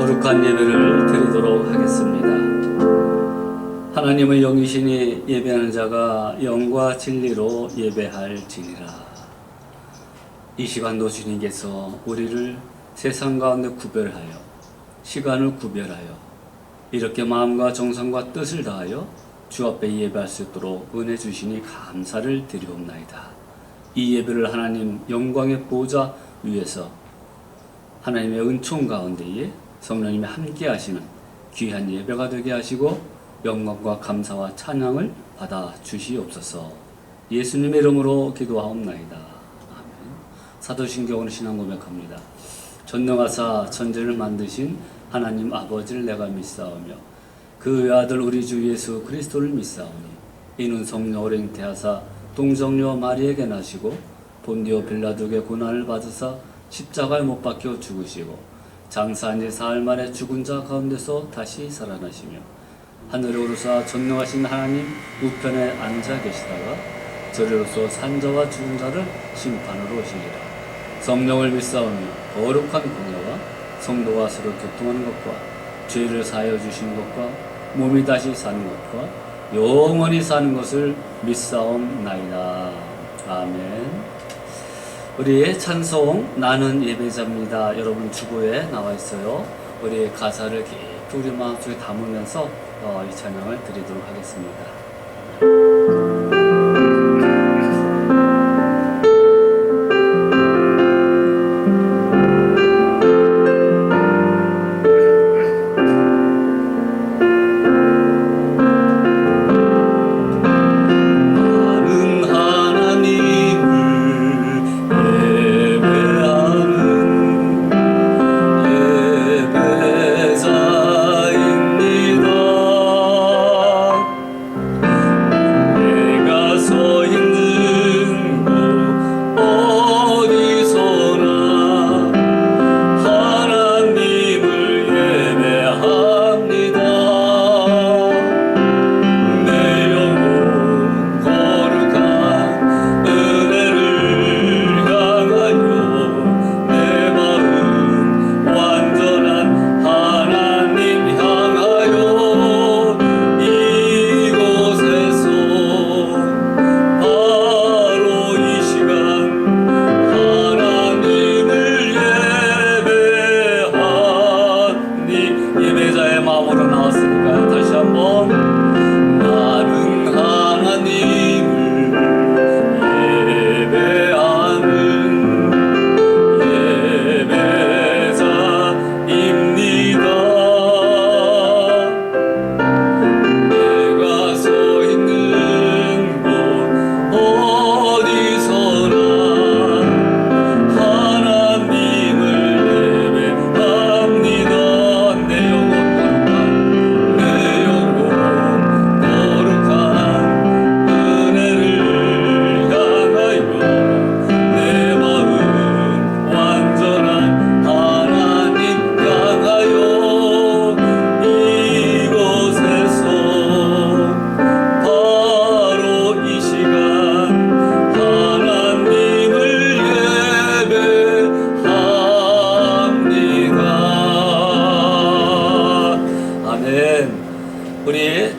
거룩한 예배를 드리도록 하겠습니다. 하나님의 영이시니 예배하는 자가 영과 진리로 예배할지니라. 이 시간도 주님께서 우리를 세상 가운데 구별하여 시간을 구별하여 이렇게 마음과 정성과 뜻을 다하여 주 앞에 예배할 수 있도록 은혜 주시니 감사를 드리옵나이다. 이 예배를 하나님 영광의 보좌 위에서 하나님의 은총 가운데에 성령님이 함께 하시는 귀한 예배가 되게 하시고 영광과 감사와 찬양을 받아 주시옵소서. 예수님의 이름으로 기도하옵나이다. 아멘. 사도신경으로 신앙 고백합니다. 전능하사 천지를 만드신 하나님 아버지를 내가 믿사오며 그 외아들 우리 주 예수 그리스도를 믿사오니 이는 성령으로 잉태하사 동정녀 마리에게 나시고 본디오 빌라도에게 고난을 받으사 십자가에 못 박혀 죽으시고 장사한 지 사흘 만에 죽은 자 가운데서 다시 살아나시며 하늘에 오르사 전능하신 하나님 우편에 앉아 계시다가 저리로서 산자와 죽은 자를 심판으로 오시리라. 성령을 믿사오며 거룩한 공예와 성도가 서로 교통하는 것과 죄를 사하여 주시는 것과 몸이 다시 사는 것과 영원히 사는 것을 믿사옵나이다. 아멘. 우리의 찬송 나는 예배자입니다. 여러분 주보에 나와 있어요. 우리의 가사를 깊이 우리 마음속에 담으면서 이 찬양을 드리도록 하겠습니다.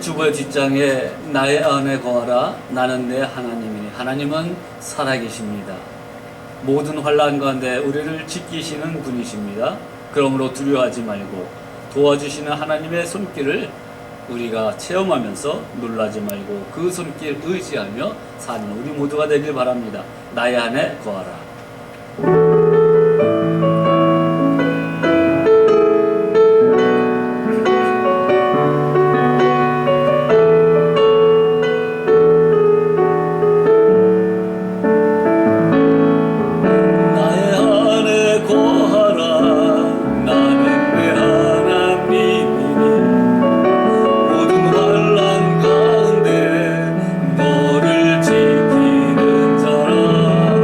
주보의 뒷장에 나의 안에 거하라 나는 내 하나님이니 하나님은 살아계십니다. 모든 환난 가운데 우리를 지키시는 분이십니다. 그러므로 두려워하지 말고 도와주시는 하나님의 손길을 우리가 체험하면서 놀라지 말고 그 손길 의지하며 사는 우리 모두가 되길 바랍니다. 나의 안에 거하라. 너를 지키는 자라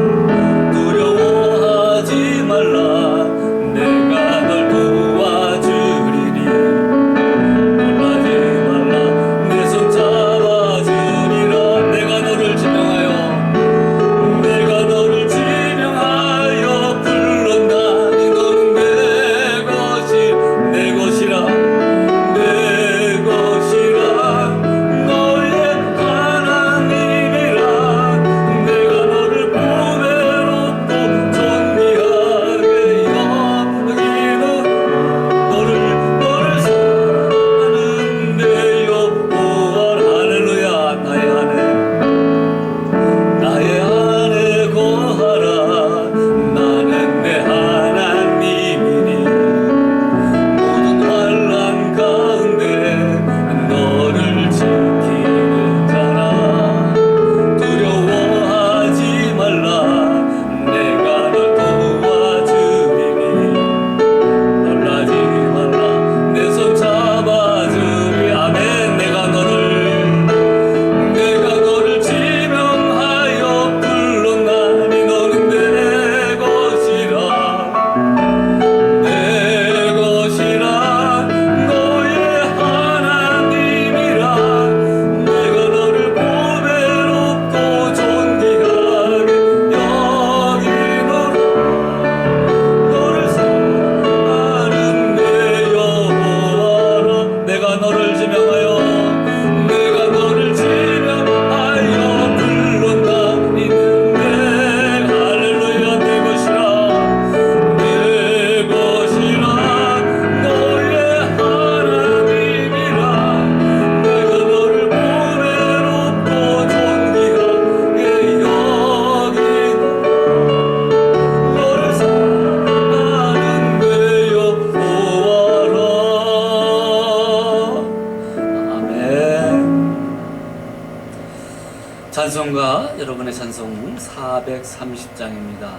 찬송가 여러분의 찬송 430장입니다.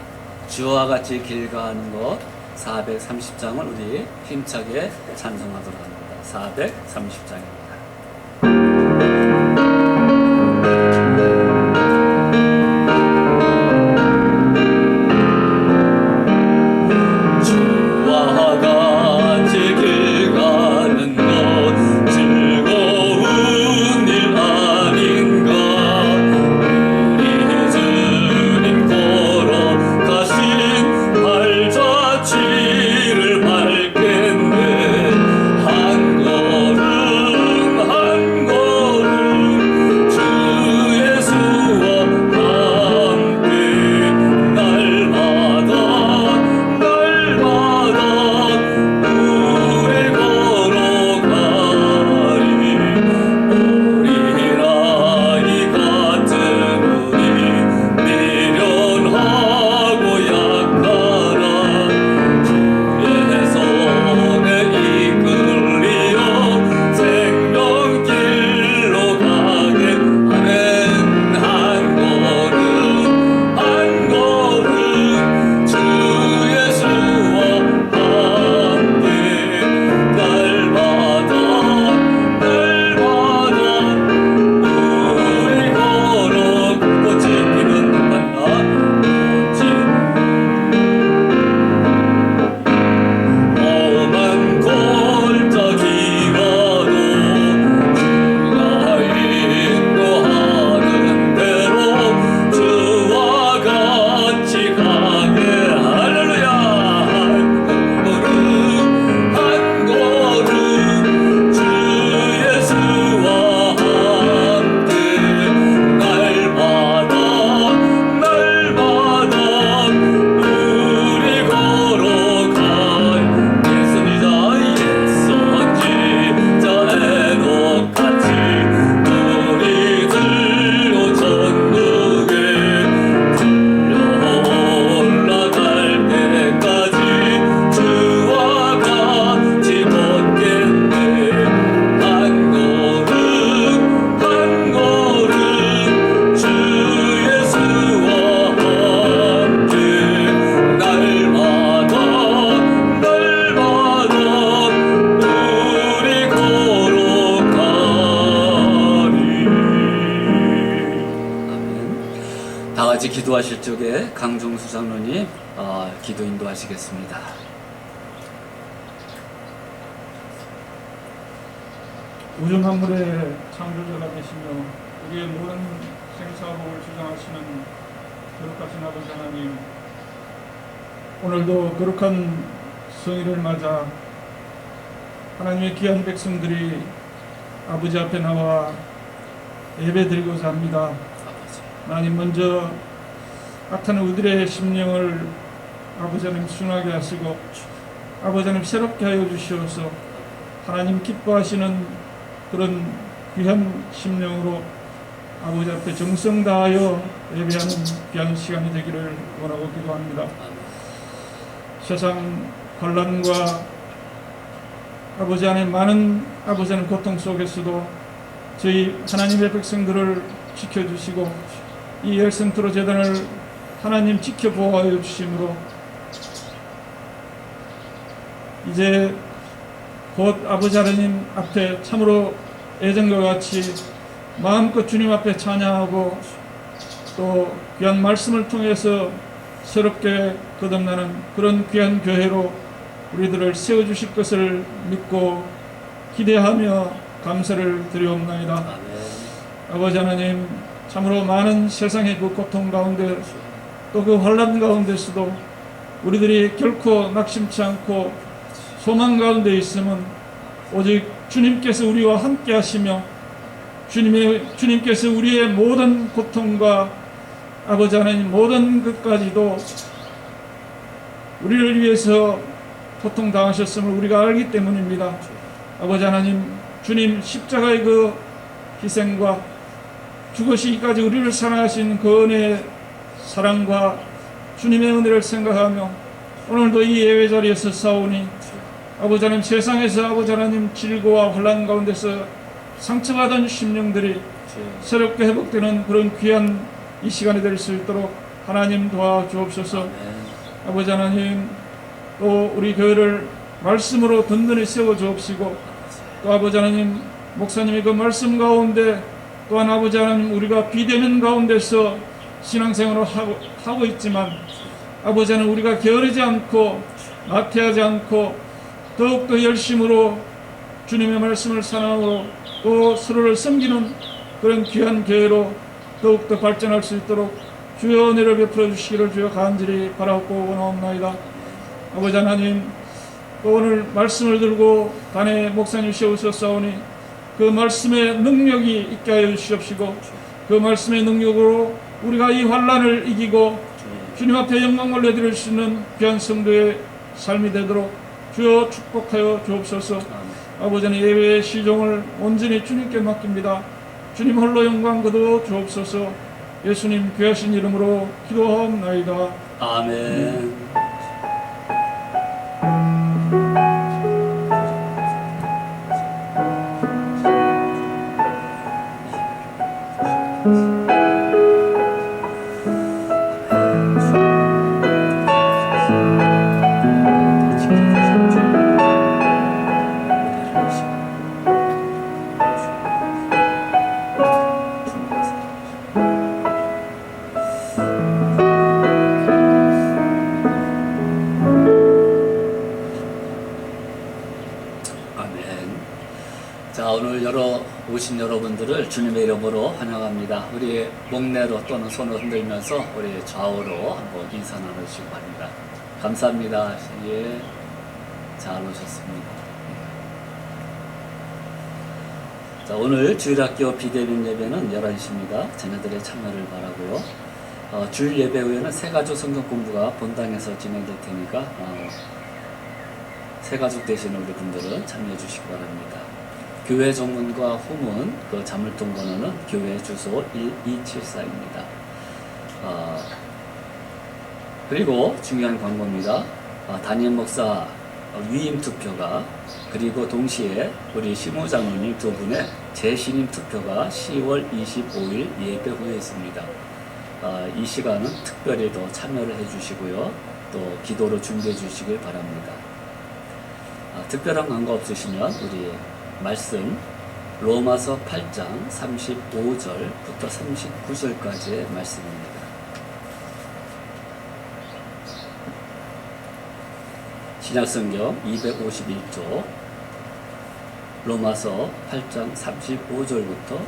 주와 같이 길 가는 것 430장을 우리 힘차게 찬송하도록 합니다. 430장입니다. 기도하실 적에 강종수 장로님 기도 인도하시겠습니다. 우주 만물의 창조자가 되시며 우리의 모든 생사복을 주장하시는 거룩하신 아버지 하나님, 오늘도 거룩한 성일을 맞아 하나님의 귀한 백성들이 아버지 앞에 나와 예배드리고자 합니다. 하나님, 먼저 악한 우리들의 심령을 아버지 하나님 순하게 하시고 아버지 하나님 새롭게 하여 주시옵소서. 하나님 기뻐하시는 그런 귀한 심령으로 아버지 앞에 정성 다하여 예배하는 귀한 시간이 되기를 원하고 기도합니다. 세상 혼란과 아버지 안에 많은 아버지 하나님 고통 속에서도 저희 하나님의 백성들을 지켜주시고 이 열센트로 재단을 하나님 지켜보호하여 주심으로 이제 곧 아버지 하나님 앞에 참으로 예전과 같이 마음껏 주님 앞에 찬양하고 또 귀한 말씀을 통해서 새롭게 거듭나는 그런 귀한 교회로 우리들을 세워주실 것을 믿고 기대하며 감사를 드리옵나이다. 아버지 하나님, 참으로 많은 세상의 그 고통 가운데 또 그 환난 가운데서도 우리들이 결코 낙심치 않고 소망 가운데 있으면 오직 주님께서 우리와 함께 하시며 주님께서 우리의 모든 고통과 아버지 하나님 모든 것까지도 우리를 위해서 고통당하셨음을 우리가 알기 때문입니다. 아버지 하나님, 주님 십자가의 그 희생과 죽으시기까지 우리를 사랑하신 그 은혜의 사랑과 주님의 은혜를 생각하며 오늘도 이 예배 자리에서 싸우니 아버지 하나님, 세상에서 아버지 하나님 질고와 혼란 가운데서 상처받은 심령들이 주여. 새롭게 회복되는 그런 귀한 이 시간이 될 수 있도록 하나님 도와주옵소서. 아멘. 아버지 하나님, 또 우리 교회를 말씀으로 든든히 세워 주옵시고, 또 아버지 하나님, 목사님이 그 말씀 가운데 또한 아버지 하나님, 우리가 비대면 가운데서 신앙생활을 하고 있지만 아버지 하나님, 우리가 게으르지 않고 나태하지 않고 더욱더 열심으로 주님의 말씀을 사랑으로 또 서로를 섬기는 그런 귀한 교회로 더욱더 발전할 수 있도록 주여 은혜를 베풀어 주시기를 주여 간절히 바라옵고 원하옵나이다. 아버지 하나님, 또 오늘 말씀을 들고 단에 목사님 세우셨사오니 그 말씀의 능력이 있게 하여 주시옵시고, 그 말씀의 능력으로 우리가 이 환난을 이기고 주님 앞에 영광 올려드릴 수 있는 귀한 성도의 삶이 되도록 주여 축복하여 주옵소서. 아버지 하나님, 예배의 시종을 온전히 주님께 맡깁니다. 주님 홀로 영광 거두어 주옵소서. 예수님 귀하신 이름으로 기도하옵나이다. 아멘. 자, 오늘 오신 여러분들을 주님의 이름으로 환영합니다. 우리 목례로 또는 손을 흔들면서 우리 좌우로 한번 인사 나누시기 바랍니다. 감사합니다. 예, 잘 오셨습니다. 자, 오늘 주일학교 비대면 예배는 11시입니다. 자녀들의 참여를 바라고요. 주일 예배 후에는 새가족 성경 공부가 본당에서 진행될 테니까 새가족 되시는 우리 분들은 참여해 주시기 바랍니다. 교회 정문과 후문 그 자물통 번호는 교회 주소 1274입니다. 그리고 중요한 광고입니다. 담임 목사 위임 투표가, 그리고 동시에 우리 시무장로님 두 분의 재신임 투표가 10월 25일 예배 후에 있습니다. 이 시간은 특별히 더 참여를 해주시고요. 또 기도로 준비해 주시길 바랍니다. 특별한 광고 없으시면 우리 말씀 로마서 8장 35절부터 39절까지의 말씀입니다. 신약성경 251조 로마서 8장 35절부터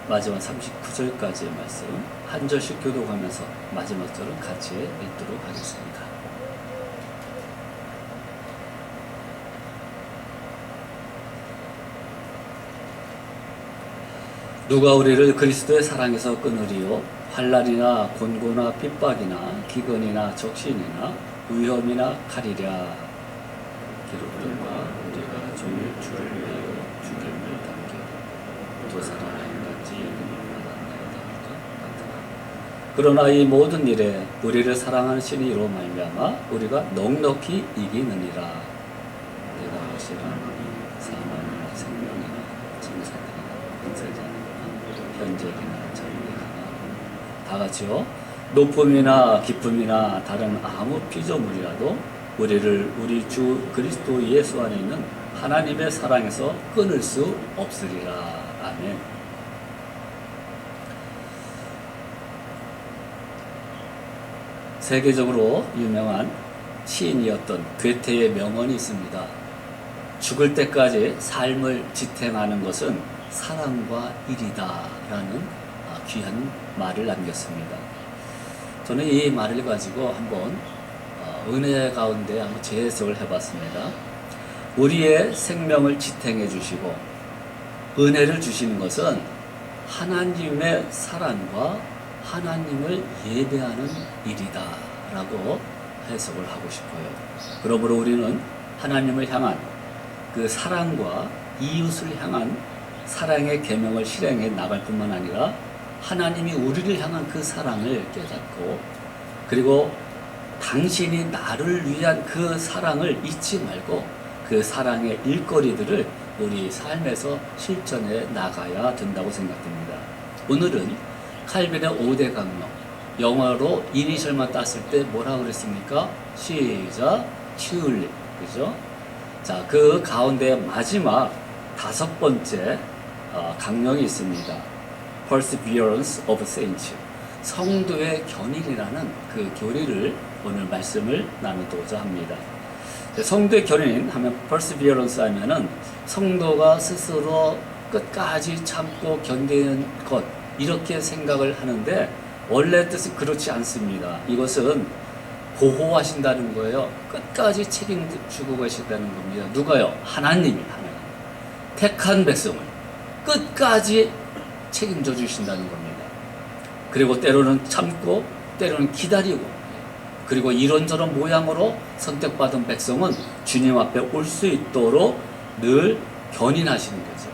마지막 39절까지의 말씀 한 절씩 교독하면서 마지막 절은 같이 읽도록 하겠습니다. 누가 우리를 그리스도의 사랑에서 끊으리요? 환난이나 곤고나 핍박이나 기근이나 적신이나 위험이나 칼이랴. 기록들과 우리가 종일 주를 위하여 죽임을 당겨 두 사람의 같이 받았나이다. 그러나 이 모든 일에 우리를 사랑하는 신이 이로 말미암아 우리가 넉넉히 이기느니라. 내가 확실한 사망이나 생명이나 증사들이나 인사자나 현재이나 장래이나 다 같이요. 높음이나 기쁨이나 다른 아무 피조물이라도 우리를 우리 주 그리스도 예수 안에 있는 하나님의 사랑에서 끊을 수 없으리라. 아멘. 세계적으로 유명한 시인이었던 괴테의 명언이 있습니다. 죽을 때까지 삶을 지탱하는 것은 사랑과 일이다 라는 귀한 말을 남겼습니다. 저는 이 말을 가지고 한번 은혜 가운데 한번 재해석을 해봤습니다. 우리의 생명을 지탱해 주시고 은혜를 주시는 것은 하나님의 사랑과 하나님을 예배하는 일이다 라고 해석을 하고 싶어요. 그러므로 우리는 하나님을 향한 그 사랑과 이웃을 향한 사랑의 계명을 실행해 나갈 뿐만 아니라 하나님이 우리를 향한 그 사랑을 깨닫고, 그리고 당신이 나를 위한 그 사랑을 잊지 말고 그 사랑의 일거리들을 우리 삶에서 실천해 나가야 된다고 생각됩니다. 오늘은 칼빈의 5대 강령, 영어로 이니셜만 땄을 때 뭐라 그랬습니까? 시작, 튤립, 그죠? 자, 그 가운데 마지막 5번째 강령이 있습니다. Perseverance of Saints, 성도의 견인이라는 그 교리를 오늘 말씀을 나누고자 합니다. 성도의 견인 하면 perseverance 하면은 성도가 스스로 끝까지 참고 견디는 것, 이렇게 생각을 하는데 원래 뜻은 그렇지 않습니다. 이것은 보호하신다는 거예요. 끝까지 책임지고 계신다는 겁니다. 누가요? 하나님이 택한 백성을 끝까지 책임져 주신다는 겁니다. 그리고 때로는 참고 때로는 기다리고, 그리고 이런저런 모양으로 선택받은 백성은 주님 앞에 올 수 있도록 늘 견인하시는 거죠.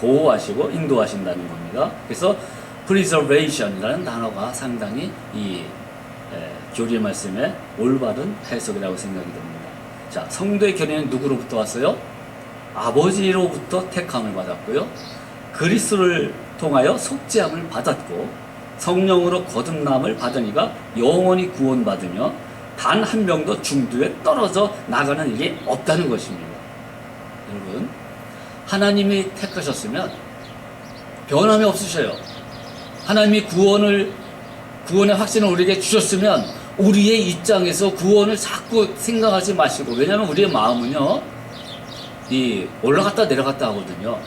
보호하시고 인도하신다는 겁니다. 그래서 preservation이라는 단어가 상당히 이 교리 말씀의 올바른 해석이라고 생각이 됩니다. 자, 성도의 견인은 누구로부터 왔어요? 아버지로부터 택함을 받았고요. 그리스도를 통하여 속죄함을 받았고, 성령으로 거듭남을 받은 이가 영원히 구원받으며 단 한 명도 중도에 떨어져 나가는 일이 없다는 것입니다. 여러분, 하나님이 택하셨으면 변함이 없으셔요. 하나님이 구원의 확신을 우리에게 주셨으면 우리의 입장에서 구원을 자꾸 생각하지 마시고, 왜냐하면 우리의 마음은요, 이 올라갔다 내려갔다 하거든요.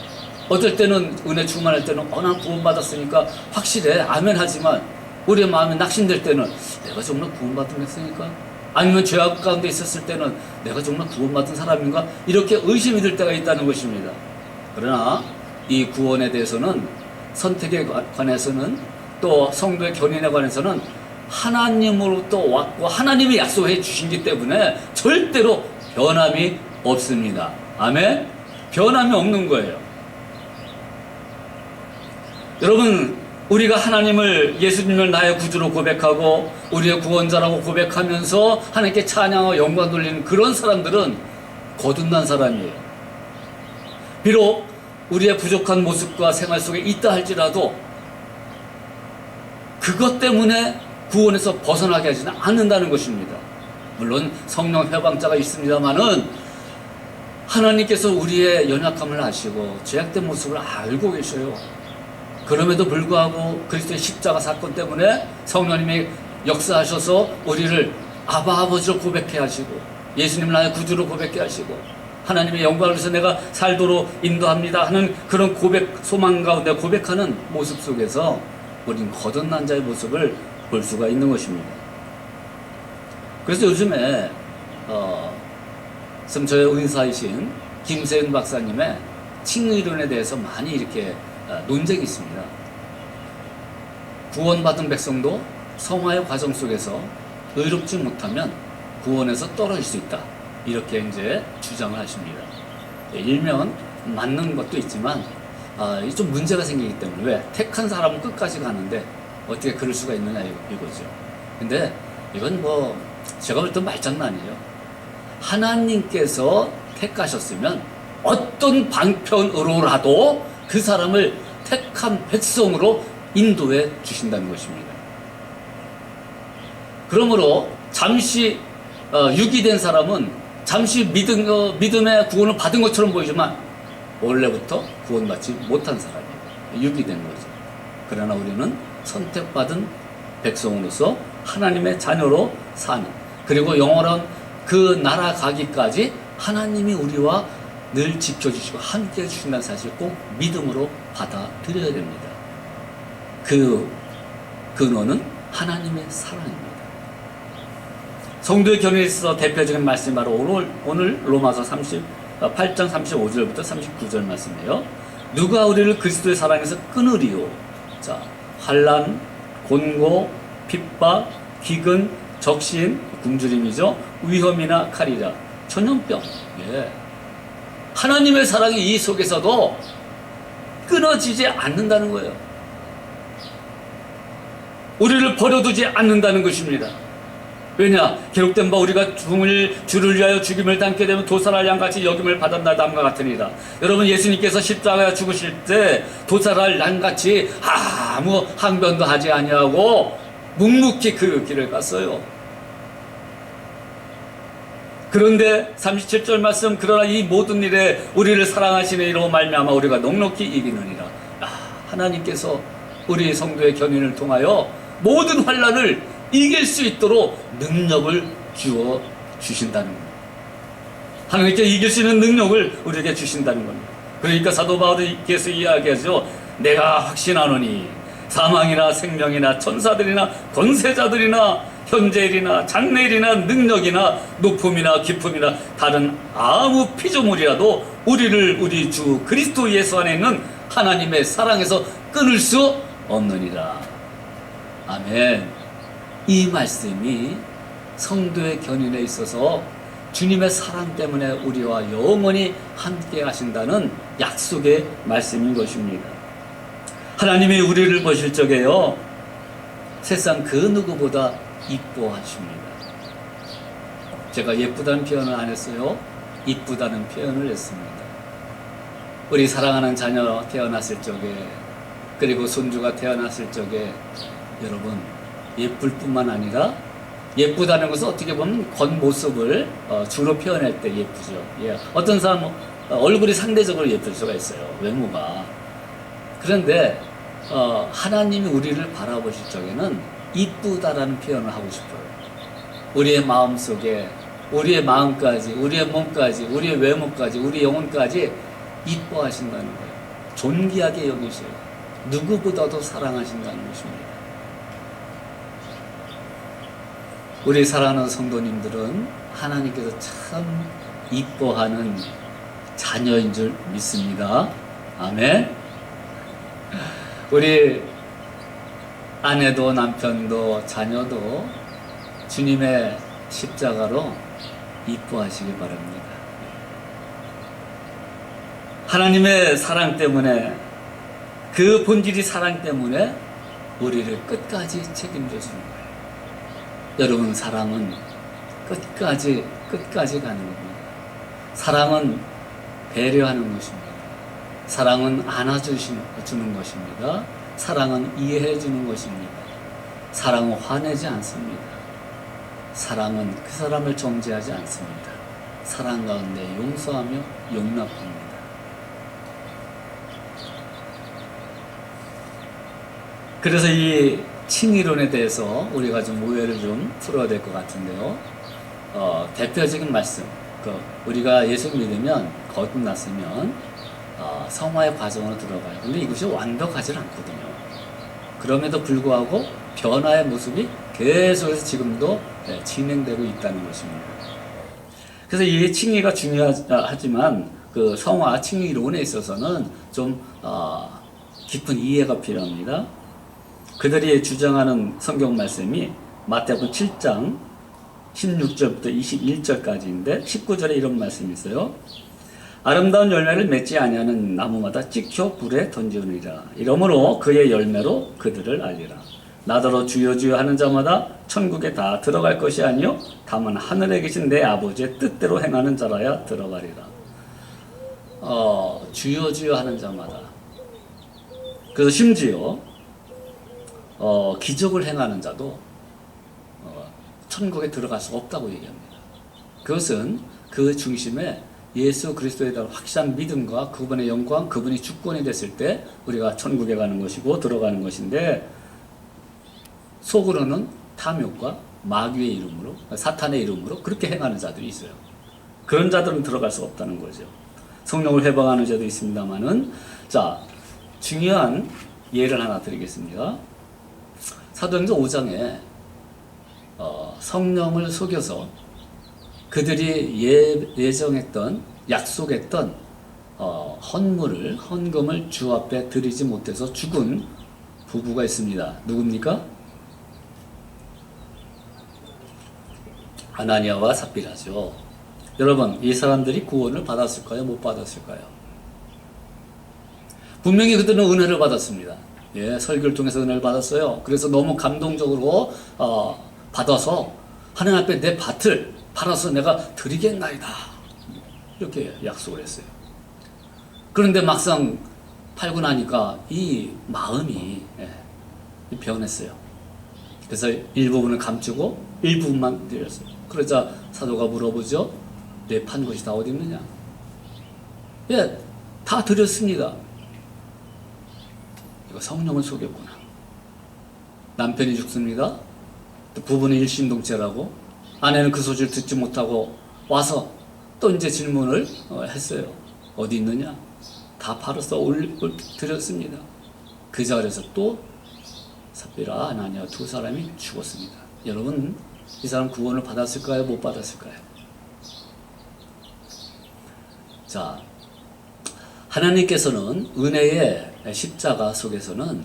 어떨 때는 은혜 충만할 때는 난 구원받았으니까 확실해, 아멘 하지만 우리의 마음이 낙심될 때는 내가 정말 구원받은 백성일까? 아니면 죄악 가운데 있었을 때는 내가 정말 구원받은 사람인가? 이렇게 의심이 들 때가 있다는 것입니다. 그러나 이 구원에 대해서는, 선택에 관해서는, 또 성도의 견인에 관해서는 하나님으로부터 왔고 하나님이 약속해 주신기 때문에 절대로 변함이 없습니다. 아멘? 변함이 없는 거예요. 여러분, 우리가 하나님을, 예수님을 나의 구주로 고백하고 우리의 구원자라고 고백하면서 하나님께 찬양하고 영광 돌리는 그런 사람들은 거듭난 사람이에요. 비록 우리의 부족한 모습과 생활 속에 있다 할지라도 그것 때문에 구원에서 벗어나게 하지는 않는다는 것입니다. 물론 성령 회방자가 있습니다만은 하나님께서 우리의 연약함을 아시고 죄악된 모습을 알고 계셔요. 그럼에도 불구하고 그리스도의 십자가 사건 때문에 성령님이 역사하셔서 우리를 아바 아버지로 고백해 하시고, 예수님 나의 구주로 고백해 하시고, 하나님의 영광을 위해서 내가 살도록 인도합니다 하는 그런 고백, 소망 가운데 고백하는 모습 속에서 우리는 거듭난 자의 모습을 볼 수가 있는 것입니다. 그래서 요즘에 저의 은사이신 김세은 박사님의 칭의론에 대해서 많이 이렇게 논쟁이 있습니다. 구원받은 백성도 성화의 과정 속에서 의롭지 못하면 구원에서 떨어질 수 있다, 이렇게 이제 주장을 하십니다. 일면 맞는 것도 있지만 좀 문제가 생기기 때문에, 왜? 택한 사람은 끝까지 가는데 어떻게 그럴 수가 있느냐 이거죠. 근데 이건 뭐 제가 볼 때 말장난이에요. 하나님께서 택하셨으면 어떤 방편으로라도 그 사람을 택한 백성으로 인도해 주신다는 것입니다. 그러므로 잠시 유기된 사람은 잠시 믿음의 구원을 받은 것처럼 보이지만 원래부터 구원받지 못한 사람입니다. 유기된 거죠. 그러나 우리는 선택받은 백성으로서 하나님의 자녀로 사는, 그리고 영원한 그 나라 가기까지 하나님이 우리와 늘 지켜주시고 함께 해주신다는 사실 꼭 믿음으로 받아들여야 됩니다. 그 근원은 하나님의 사랑입니다. 성도의 견인에 있어서 대표적인 말씀이 바로 오늘 로마서 8장 35절부터 39절 말씀이에요. 누가 우리를 그리스도의 사랑에서 끊으리요? 자, 환난, 곤고, 핍박, 기근, 적신, 굶주림이죠. 위험이나 칼이라, 전염병. 예. 하나님의 사랑이 이 속에서도 끊어지지 않는다는 거예요. 우리를 버려두지 않는다는 것입니다. 왜냐? 기록된 바 우리가 주를 위하여 죽임을 당게 되면 도살할 양같이 여김을 받았나 남과 같으니라. 여러분, 예수님께서 십자가에 죽으실 때 도살할 양같이 아무 항변도 하지 아니하고 묵묵히 그 길을 갔어요. 그런데 37절 말씀, 그러나 이 모든 일에 우리를 사랑하시는 이로 말미암아 우리가 넉넉히 이기느니라. 하나님께서 우리 성도의 견인을 통하여 모든 환난을 이길 수 있도록 능력을 주어 주신다는 겁니다. 하나님께 이길 수 있는 능력을 우리에게 주신다는 겁니다. 그러니까 사도 바울께서 이야기하죠. 내가 확신하노니 사망이나 생명이나 천사들이나 권세자들이나 현재일이나 장래일이나 능력이나 높음이나 깊음이나 다른 아무 피조물이라도 우리를 우리 주 그리스도 예수 안에 있는 하나님의 사랑에서 끊을 수 없느니라. 아멘. 이 말씀이 성도의 견인에 있어서 주님의 사랑 때문에 우리와 영원히 함께 하신다는 약속의 말씀인 것입니다. 하나님이 우리를 보실 적에요, 세상 그 누구보다 이뻐하십니다. 제가 예쁘다는 표현을 안 했어요. 이쁘다는 표현을 했습니다. 우리 사랑하는 자녀 태어났을 적에, 그리고 손주가 태어났을 적에 여러분, 예쁠 뿐만 아니라, 예쁘다는 것은 어떻게 보면 겉모습을 주로 표현할 때 예쁘죠. 예. 어떤 사람은 얼굴이 상대적으로 예쁠 수가 있어요, 외모가. 그런데 하나님이 우리를 바라보실 적에는 이쁘다라는 표현을 하고 싶어요. 우리의 마음속에, 우리의 마음까지, 우리의 몸까지, 우리의 외모까지, 우리 영혼까지 이뻐하신다는 거예요. 존귀하게 여기셔요. 누구보다도 사랑하신다는 것입니다. 우리 사랑하는 성도님들은 하나님께서 참 이뻐하는 자녀인 줄 믿습니다. 아멘. 우리 아내도 남편도 자녀도 주님의 십자가로 이뻐하시기 바랍니다. 하나님의 사랑 때문에, 그 본질이 사랑 때문에 우리를 끝까지 책임져 주는 거예요. 여러분, 사랑은 끝까지 가는 겁니다. 사랑은 배려하는 것입니다. 사랑은 안아주는 것입니다. 사랑은 이해해 주는 것입니다. 사랑은 화내지 않습니다. 사랑은 그 사람을 정죄하지 않습니다. 사랑 가운데 용서하며 용납합니다. 그래서 이 칭의론에 대해서 우리가 좀 오해를 좀 풀어야 될 것 같은데요. 대표적인 말씀, 우리가 예수 믿으면, 거듭났으면 성화의 과정으로 들어가요. 근데 이것이 완벽하지 않거든요. 그럼에도 불구하고 변화의 모습이 계속해서 지금도 진행되고 있다는 것입니다. 그래서 이 칭의가 중요하지만 그 성화 칭의론에 있어서는 좀 깊은 이해가 필요합니다. 그들이 주장하는 성경 말씀이 마태복음 7장 16절부터 21절까지인데 19절에 이런 말씀이 있어요. 아름다운 열매를 맺지 아니하는 나무마다 찍혀 불에 던지느니라. 이러므로 그의 열매로 그들을 알리라. 나더러 주여 주여 하는 자마다 천국에 다 들어갈 것이 아니요 다만 하늘에 계신 내 아버지의 뜻대로 행하는 자라야 들어가리라. 주여 주여 하는 자마다. 그래서 심지어 기적을 행하는 자도 천국에 들어갈 수 없다고 얘기합니다. 그것은 그 중심에 예수 그리스도에 대한 확실한 믿음과 그분의 영광, 그분이 주권이 됐을 때 우리가 천국에 가는 것이고 들어가는 것인데, 속으로는 탐욕과 마귀의 이름으로, 사탄의 이름으로 그렇게 행하는 자들이 있어요. 그런 자들은 들어갈 수 없다는 거죠. 성령을 회방하는 자도 있습니다만은, 자, 중요한 예를 하나 드리겠습니다. 사도행전 5장에 성령을 속여서 그들이 예정했던, 약속했던 헌금을 주 앞에 드리지 못해서 죽은 부부가 있습니다. 누굽니까? 아나니아와 삽비라죠. 여러분, 이 사람들이 구원을 받았을까요? 못 받았을까요? 분명히 그들은 은혜를 받았습니다. 예, 설교를 통해서 은혜를 받았어요. 그래서 너무 감동적으로 받아서 하나님 앞에 내 밭을 팔아서 내가 드리겠나이다. 이렇게 약속을 했어요. 그런데 막상 팔고 나니까 이 마음이 변했어요. 그래서 일부분을 감추고 일부분만 드렸어요. 그러자 사도가 물어보죠. 내 판 것이 다 어디 있느냐? 예, 다 드렸습니다. 이거 성령을 속였구나. 남편이 죽습니다. 또 부부는 일심동체라고. 아내는 그 소식을 듣지 못하고 와서 또 이제 질문을 했어요. 어디 있느냐? 다 팔아서 드렸습니다. 그 자리에서 또 삽비라 아나니아 두 사람이 죽었습니다. 여러분, 이 사람 구원을 받았을까요? 못 받았을까요? 자, 하나님께서는 은혜의 십자가 속에서는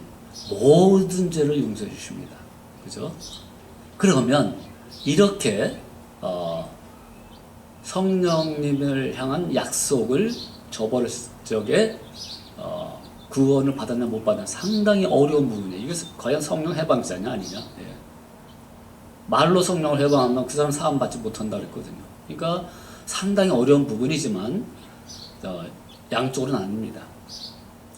모든 죄를 용서해 주십니다. 그죠? 그러면 이렇게 성령님을 향한 약속을 저버렸을 적에 구원을 받았나 못 받았나 상당히 어려운 부분이에요. 이게 과연 성령 해방자냐 아니냐? 예. 말로 성령을 해방하면 그 사람 사함 받지 못한다 그랬거든요. 그러니까 상당히 어려운 부분이지만 양쪽으로는 아닙니다.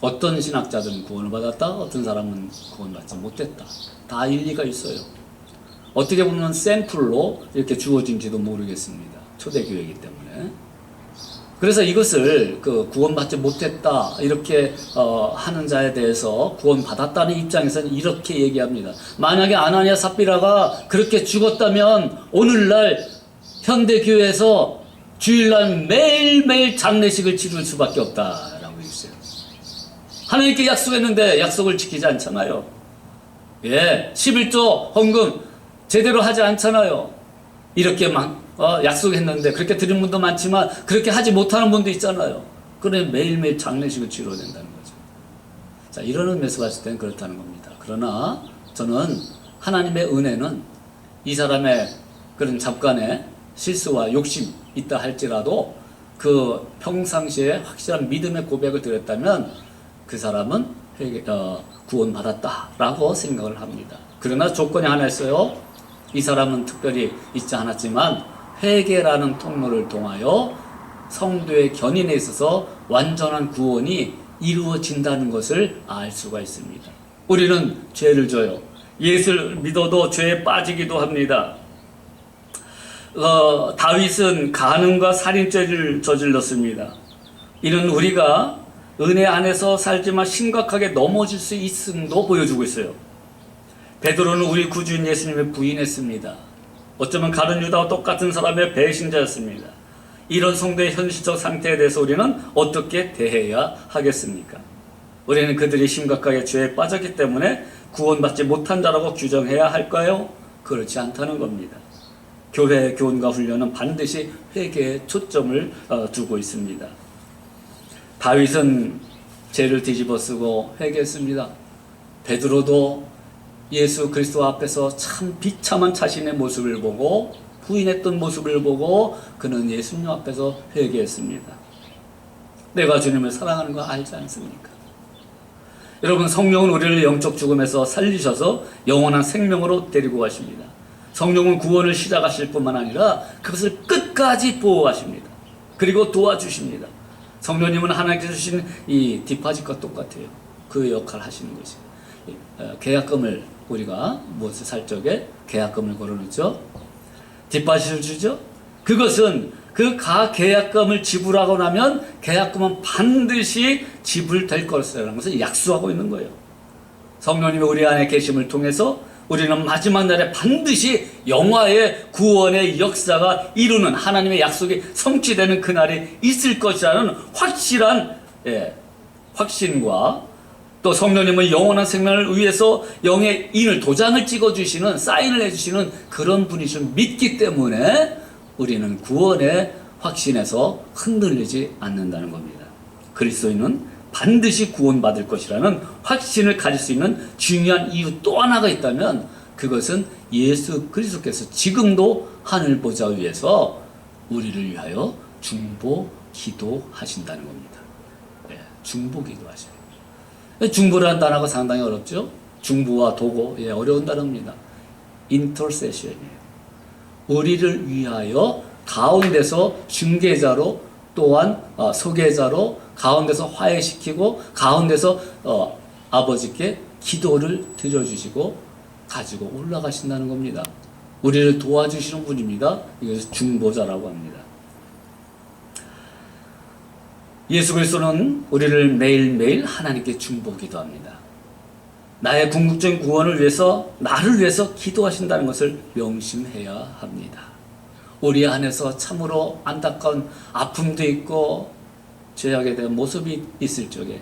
어떤 신학자들은 구원을 받았다, 어떤 사람은 구원받지 못했다. 다 일리가 있어요. 어떻게 보면 샘플로 이렇게 주어진지도 모르겠습니다. 초대교회이기 때문에. 그래서 이것을 구원받지 못했다 이렇게 하는 자에 대해서 구원받았다는 입장에서는 이렇게 얘기합니다. 만약에 아나니아 삽비라가 그렇게 죽었다면 오늘날 현대교회에서 주일날 매일매일 장례식을 치를 수밖에 없다라고 있어요. 하나님께 약속했는데 약속을 지키지 않잖아요. 예, 11조 헌금 제대로 하지 않잖아요. 이렇게 약속했는데 그렇게 드린 분도 많지만 그렇게 하지 못하는 분도 있잖아요. 그래 매일매일 장례식을 치러야 된다는 거죠. 자, 이런 의미에서 봤을 때는 그렇다는 겁니다. 그러나 저는 하나님의 은혜는 이 사람의 그런 잠깐의 실수와 욕심 있다 할지라도 그 평상시에 확실한 믿음의 고백을 드렸다면 그 사람은 구원받았다라고 생각을 합니다. 그러나 조건이 하나 있어요. 이 사람은 특별히 있지 않았지만 회개라는 통로를 통하여 성도의 견인에 있어서 완전한 구원이 이루어진다는 것을 알 수가 있습니다. 우리는 죄를 져요. 예수를 믿어도 죄에 빠지기도 합니다. 다윗은 간음과 살인죄를 저질렀습니다. 이는 우리가 은혜 안에서 살지만 심각하게 넘어질 수 있음도 보여주고 있어요. 베드로는 우리 구주인 예수님을 부인했습니다. 어쩌면 가룟 유다와 똑같은 사람의 배신자였습니다. 이런 성도의 현실적 상태에 대해서 우리는 어떻게 대해야 하겠습니까? 우리는 그들이 심각하게 죄에 빠졌기 때문에 구원받지 못한 자라고 규정해야 할까요? 그렇지 않다는 겁니다. 교회 교훈과 훈련은 반드시 회개에 초점을 두고 있습니다. 다윗은 죄를 뒤집어쓰고 회개했습니다. 베드로도 예수 그리스도 앞에서 참 비참한 자신의 모습을 보고 부인했던 모습을 보고 그는 예수님 앞에서 회개했습니다. 내가 주님을 사랑하는 거 알지 않습니까? 여러분, 성령은 우리를 영적 죽음에서 살리셔서 영원한 생명으로 데리고 가십니다. 성령은 구원을 시작하실 뿐만 아니라 그것을 끝까지 보호하십니다. 그리고 도와주십니다. 성령님은 하나님께서 주신 이 디파짓과 똑같아요. 그 역할을 하시는 것이. 계약금을 우리가 무엇을 살 적에 계약금을 걸어놓죠. 디파짓을 주죠. 그것은 그 계약금을 지불하고 나면 계약금은 반드시 지불될 것이라는 것을 약속하고 있는 거예요. 성령님이 우리 안에 계심을 통해서 우리는 마지막 날에 반드시 영화의 구원의 역사가 이루는 하나님의 약속이 성취되는 그날이 있을 것이라는 확실한 확신과 또 성령님은 영원한 생명을 위해서 영의 인을 도장을 찍어주시는 사인을 해주시는 그런 분이신 믿기 때문에 우리는 구원의 확신에서 흔들리지 않는다는 겁니다. 그리스도인은 반드시 구원받을 것이라는 확신을 가질 수 있는 중요한 이유 또 하나가 있다면 그것은 예수 그리스도께서 지금도 하늘 보좌 위에서 우리를 위하여 중보 기도하신다는 겁니다. 중보 기도하셔요. 중보라는 단어가 상당히 어렵죠. 중보와 도고 어려운 단어입니다. 인터세션이에요. 우리를 위하여 가운데서 중개자로 또한 소개자로 가운데서 화해시키고 가운데서 아버지께 기도를 드려주시고 가지고 올라가신다는 겁니다. 우리를 도와주시는 분입니다. 이것을 중보자라고 합니다. 예수 그리스도는 우리를 매일매일 하나님께 중보기도 합니다. 나의 궁극적인 구원을 위해서 나를 위해서 기도하신다는 것을 명심해야 합니다. 우리 안에서 참으로 안타까운 아픔도 있고 죄악에 대한 모습이 있을 적에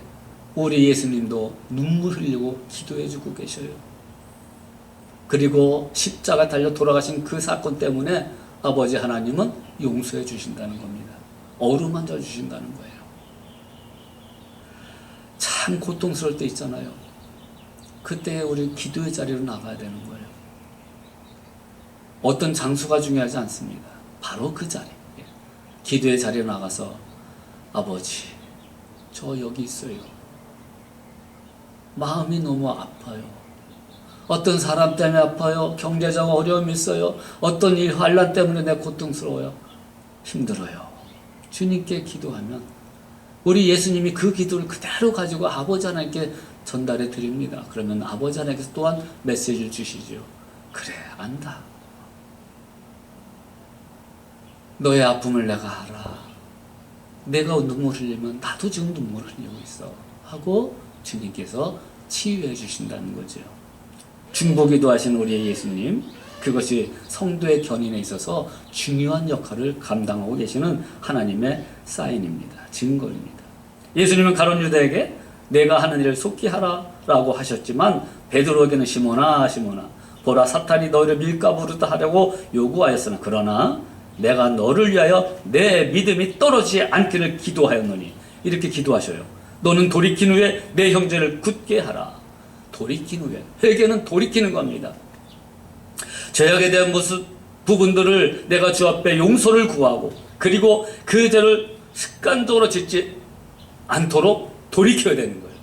우리 예수님도 눈물 흘리고 기도해주고 계셔요. 그리고 십자가 달려 돌아가신 그 사건 때문에 아버지 하나님은 용서해 주신다는 겁니다. 어루만져 주신다는 거예요. 참 고통스러울 때 있잖아요. 그때 우리 기도의 자리로 나가야 되는 거예요. 어떤 장소가 중요하지 않습니다. 바로 그 자리, 기도의 자리로 나가서 아버지, 저 여기 있어요. 마음이 너무 아파요. 어떤 사람 때문에 아파요. 경제적 어려움이 있어요. 어떤 일 환난 때문에 내가 고통스러워요. 힘들어요. 주님께 기도하면 우리 예수님이 그 기도를 그대로 가지고 아버지 하나님께 전달해 드립니다. 그러면 아버지 하나님께서 또한 메시지를 주시죠. 그래, 안다. 너의 아픔을 내가 알아. 내가 눈물 흘리면 나도 지금 눈물을 흘리고 있어. 하고 주님께서 치유해 주신다는 거죠. 중보기도 하신 우리의 예수님, 그것이 성도의 견인에 있어서 중요한 역할을 감당하고 계시는 하나님의 사인입니다. 증거입니다. 예수님은 가룟 유다에게 내가 하는 일을 속히 하라라고 하셨지만 베드로에게는 시몬아 시몬아 보라 사탄이 너희를 밀가부르다 하려고 요구하였으나 그러나 내가 너를 위하여 내 믿음이 떨어지지 않기를 기도하였노니 이렇게 기도하셔요. 너는 돌이킨 후에 내 형제를 굳게 하라. 돌이킨 후에, 회개는 돌이키는 겁니다. 죄악에 대한 부분들을 내가 주 앞에 용서를 구하고 그리고 그 죄를 습관적으로 짓지 않도록 돌이켜야 되는 거예요.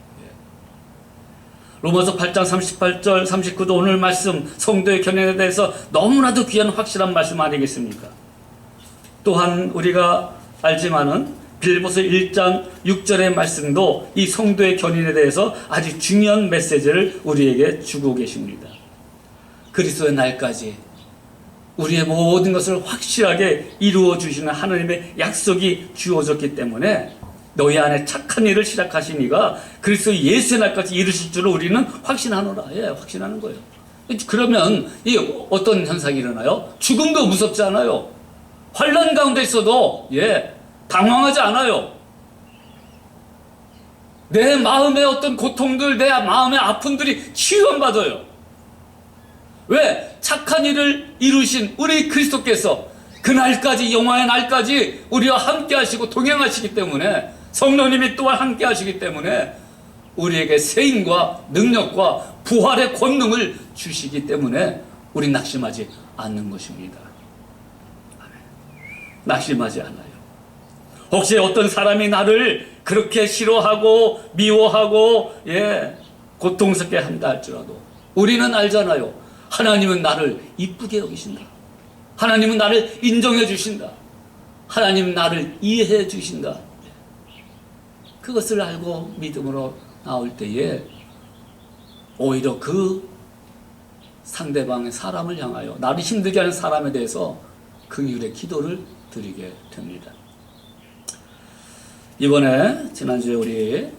로마서 8장 38절 39절 오늘 말씀 성도의 견인에 대해서 너무나도 귀한 확실한 말씀 아니겠습니까? 또한 우리가 알지만은 빌보서 1장 6절의 말씀도 이 성도의 견인에 대해서 아주 중요한 메시지를 우리에게 주고 계십니다. 그리스도의 날까지 우리의 모든 것을 확실하게 이루어 주시는 하나님의 약속이 주어졌기 때문에 너희 안에 착한 일을 시작하신 이가 그리스도 예수의 날까지 이루실 줄을 우리는 확신하노라. 예, 확신하는 거예요. 그러면 이 어떤 현상이 일어나요? 죽음도 무섭지 않아요. 환난 가운데 있어도 당황하지 않아요. 내 마음의 어떤 고통들, 내 마음의 아픔들이 치유받아요. 왜? 착한 일을 이루신 우리 그리스도께서 그날까지, 영화의 날까지 우리와 함께 하시고 동행하시기 때문에 성령님이 또한 함께 하시기 때문에 우리에게 세임과 능력과 부활의 권능을 주시기 때문에 우리 낙심하지 않는 것입니다. 낙심하지 않아요. 혹시 어떤 사람이 나를 그렇게 싫어하고 미워하고 고통스럽게 한다 할지라도 우리는 알잖아요. 하나님은 나를 이쁘게 여기신다. 하나님은 나를 인정해 주신다. 하나님은 나를 이해해 주신다. 그것을 알고 믿음으로 나올 때에 오히려 그 상대방의 사람을 향하여 나를 힘들게 하는 사람에 대해서 긍휼의 기도를 드리게 됩니다. 이번에 지난주에 우리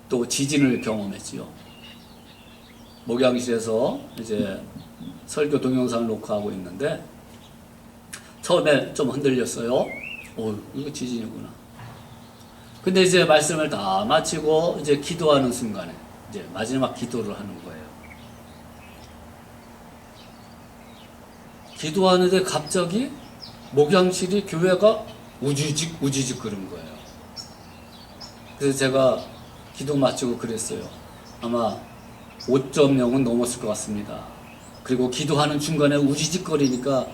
또 지진을 경험했지요. 목양실에서 이제 설교 동영상을 녹화하고 있는데 처음에 좀 흔들렸어요. 이거 지진이구나. 근데 이제 말씀을 다 마치고 이제 기도하는 순간에 이제 마지막 기도를 하는 거예요. 기도하는데 갑자기 목양실이 교회가 우지직 그런 거예요. 그래서 제가 기도 마치고 그랬어요. 아마 5.0은 넘었을 것 같습니다. 그리고 기도하는 중간에 우지직거리니까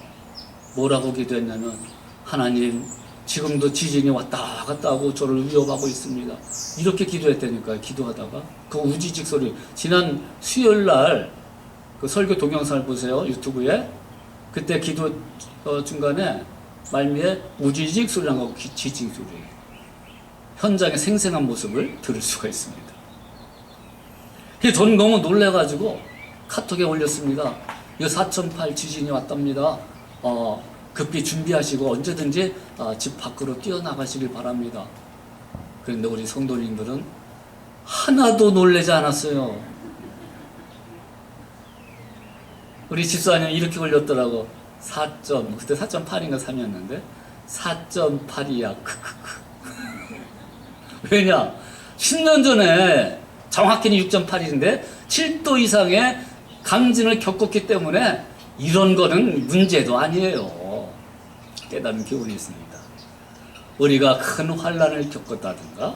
뭐라고 기도했냐면 하나님 지금도 지진이 왔다 갔다 하고 저를 위협하고 있습니다. 이렇게 기도했다니까요. 기도하다가 그 우지직 소리 지난 수요일 날 그 설교 동영상을 보세요. 유튜브에. 그때 기도 중간에 말미에 우지직 소리 나고 지직 소리. 현장의 생생한 모습을 들을 수가 있습니다. 그래서 저는 너무 놀래가지고 카톡에 올렸습니다. 이거 4.8 지진이 왔답니다. 급히 준비하시고 언제든지 집 밖으로 뛰어나가시길 바랍니다. 그런데 우리 성도님들은 하나도 놀라지 않았어요. 우리 집사님 이렇게 올렸더라고. 그때 4.8인가 3이었는데 4.8이야. 크크크. 왜냐? 10년 전에 정확히는 6.8인데 7도 이상의 강진을 겪었기 때문에 이런 거는 문제도 아니에요. 깨달은 교훈이 있습니다. 우리가 큰 환난을 겪었다든가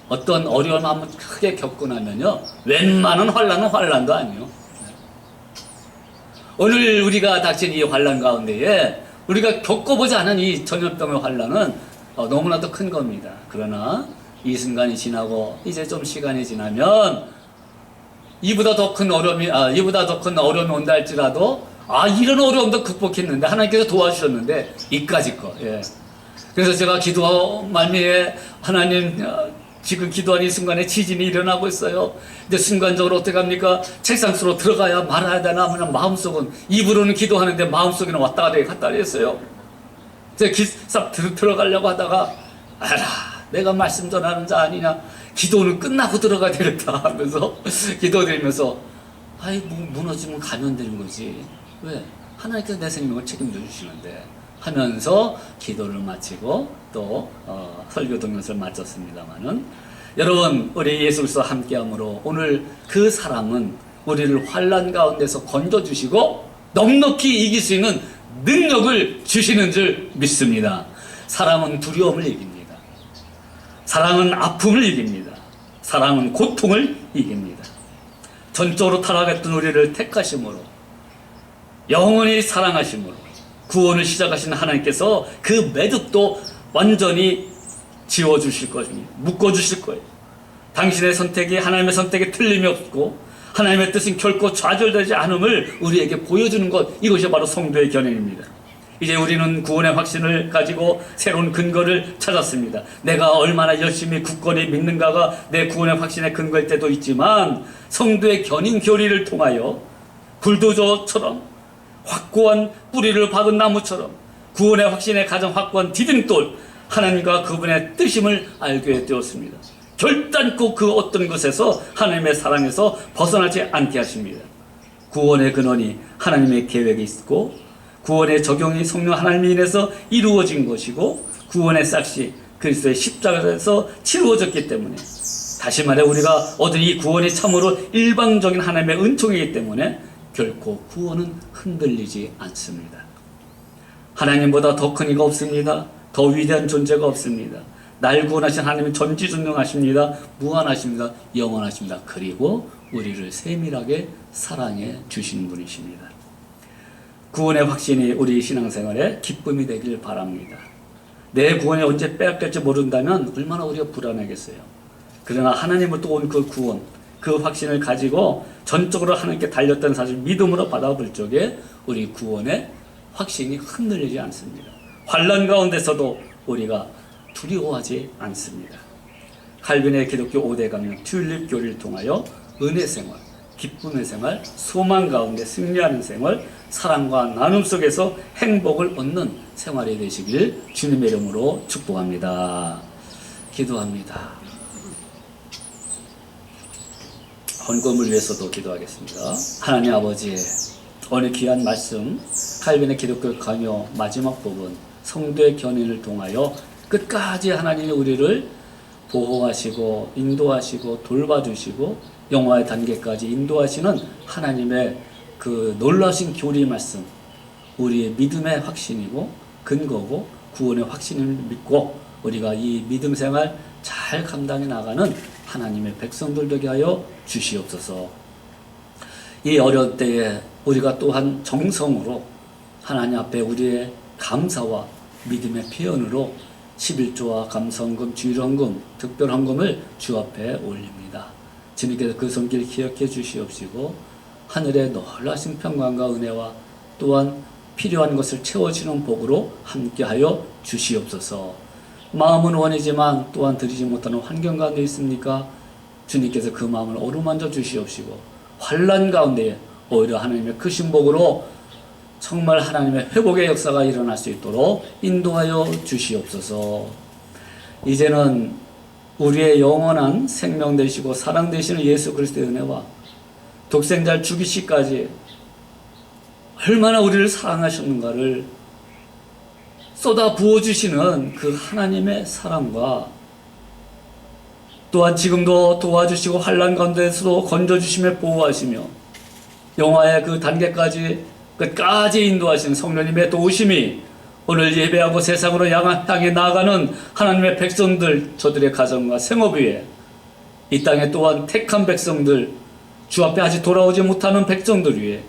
어떤 어려움 한번 크게 겪고 나면요, 웬만한 환난은 환난도 아니에요. 오늘 우리가 닥친 이 환난 가운데에 우리가 겪어보지 않은 이 전염병의 환난은 너무나도 큰 겁니다. 그러나 이 순간이 지나고 이제 좀 시간이 지나면 이보다 더 큰 어려움이 온다 할지라도 이런 어려움도 극복했는데 하나님께서 도와주셨는데 이까짓 거. 예. 그래서 제가 기도 말미에 하나님 지금 기도하는 이 순간에 지진이 일어나고 있어요. 근데 순간적으로 어떻게 합니까? 책상 속으로 들어가야 말아야 되나 하면 마음속은 입으로는 기도하는데 마음속에는 왔다 갔다 했어요. 제가 싹 들어가려고 하다가 내가 말씀 전하는 자 아니냐, 기도는 끝나고 들어가야 되겠다 하면서 기도드리면서 무너지면 가면 되는 거지, 왜? 하나님께서 내 생명을 책임져 주시는데 하면서 기도를 마치고 또 설교 동영상을 마쳤습니다마는, 여러분 우리 예수 그리스도와 함께함으로 오늘 그 사람은 우리를 환난 가운데서 건져주시고 넉넉히 이길 수 있는 능력을 주시는 줄 믿습니다. 사랑은 두려움을 이깁니다. 사랑은 아픔을 이깁니다. 사랑은 고통을 이깁니다. 전적으로 타락했던 우리를 택하심으로, 영원히 사랑하심으로 구원을 시작하신 하나님께서 그 매듭도 완전히 지워주실 것입니다. 묶어주실 거예요. 당신의 선택이 하나님의 선택에 틀림이 없고 하나님의 뜻은 결코 좌절되지 않음을 우리에게 보여주는 것, 이것이 바로 성도의 견인입니다. 이제 우리는 구원의 확신을 가지고 새로운 근거를 찾았습니다. 내가 얼마나 열심히 굳건히 믿는가가 내 구원의 확신의 근거일 때도 있지만, 성도의 견인 교리를 통하여 불도저처럼 확고한 뿌리를 박은 나무처럼 구원의 확신의 가장 확고한 디딤돌, 하나님과 그분의 뜻임을 알게 되었습니다. 결단코 그 어떤 것에서 하나님의 사랑에서 벗어나지 않게 하십니다. 구원의 근원이 하나님의 계획이 있고 구원의 적용이 성령 하나님에 인해서 이루어진 것이고 구원의 싹이 그리스도의 십자가에서 치루어졌기 때문에, 다시 말해 우리가 얻은 이 구원이 참으로 일방적인 하나님의 은총이기 때문에 결코 구원은 흔들리지 않습니다. 하나님보다 더 큰 이가 없습니다. 더 위대한 존재가 없습니다. 날 구원하신 하나님은 전지전능하십니다. 무한하십니다. 영원하십니다. 그리고 우리를 세밀하게 사랑해 주시는 분이십니다. 구원의 확신이 우리 신앙생활에 기쁨이 되길 바랍니다. 내 구원이 언제 빼앗길지 모른다면 얼마나 우리가 불안하겠어요. 그러나 하나님으로부터 온 그 구원, 그 확신을 가지고 전적으로 하나님께 달렸던 사실 믿음으로 받아볼 적에 우리 구원의 확신이 흔들리지 않습니다. 환난 가운데서도 우리가 두려워하지 않습니다. 칼빈의 기독교 5대 강령 튤립 교리를 통하여 은혜 생활, 기쁨의 생활, 소망 가운데 승리하는 생활, 사랑과 나눔 속에서 행복을 얻는 생활이 되시길 주님의 이름으로 축복합니다. 기도합니다. 헌금을 위해서도 기도하겠습니다. 하나님 아버지, 오늘 귀한 말씀, 칼빈의 기독교 강요 마지막 부분, 성도의 견인을 통하여 끝까지 하나님이 우리를 보호하시고 인도하시고 돌봐주시고 영화의 단계까지 인도하시는 하나님의 그 놀라신 교리 말씀, 우리의 믿음의 확신이고 근거고 구원의 확신을 믿고 우리가 이 믿음 생활 잘 감당해 나가는 하나님의 백성들 되게 하여 주시옵소서. 이 어려운 때에 우리가 또한 정성으로 하나님 앞에 우리의 감사와 믿음의 표현으로 11조와 감사헌금, 주일헌금, 특별헌금을 주 앞에 올립니다. 주님께서 그 손길 기억해 주시옵시고 하늘의 놀라신 평강과 은혜와 또한 필요한 것을 채워주는 복으로 함께하여 주시옵소서. 마음은 원이지만 또한 드리지 못하는 환경 가운데 있습니까? 주님께서 그 마음을 어루만져 주시옵시고 환난 가운데 오히려 하나님의 크신 복으로 정말 하나님의 회복의 역사가 일어날 수 있도록 인도하여 주시옵소서. 이제는 우리의 영원한 생명 되시고 사랑 되시는 예수 그리스도의 은혜와 독생자를 죽이시기까지 얼마나 우리를 사랑하셨는가를 쏟아 부어주시는 그 하나님의 사랑과 또한 지금도 도와주시고 환난 가운데서도 건져주시며 보호하시며 영화의 그 단계까지 끝까지 인도하시는 성령님의 도우심이 오늘 예배하고 세상으로 향해 나아가는 하나님의 백성들, 저들의 가정과 생업 위에 이 땅에 또한 택한 백성들, 주 앞에 아직 돌아오지 못하는 백성들 위에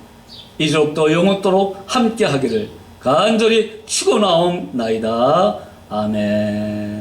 이제부터 영원토록 함께 하기를 간절히 축원하옵나이다. 아멘.